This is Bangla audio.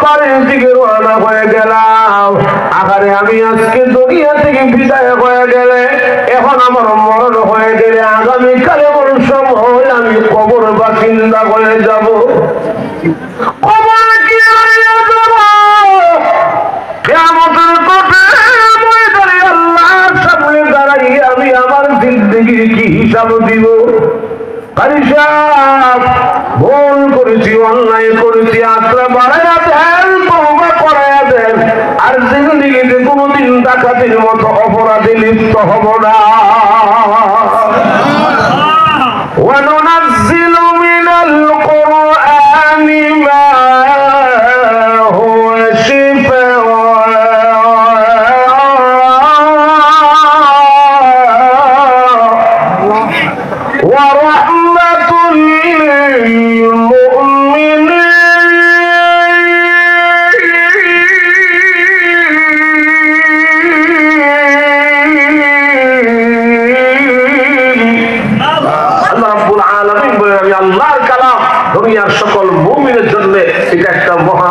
বাড়ির দিকে রওনা হয়ে গেলাম। আগারে আমি আজকে দুনিয়া থেকে বিদায় হয়ে গেলে, এখন আমার মরণ হয়ে গেলে আগামীকালে কোন সময় আমি কবর বাসিন্দা হয়ে যাব। কবর কি কিয়ামতের মাঠে আল্লাহর সামনে দাঁড়াই আমি আমার জিন্দেগির কি হিসাব দিব? কারি সাহেব, ভুল করেছি, অন্যায় করেছি, আত্রা বাড়াইয়া দেন, তওবা করাইয়া দেন, আর জিন্দেগিতে কোনোদিন ডাকাতির মতো অপরাধে লিপ্ত হব না। وننزل من القرآن ما هو شفاء ورحمة للمؤمنين আল্লাহর কালাম দুনিয়ার সকল মুমিনের জন্য এটা একটা মহা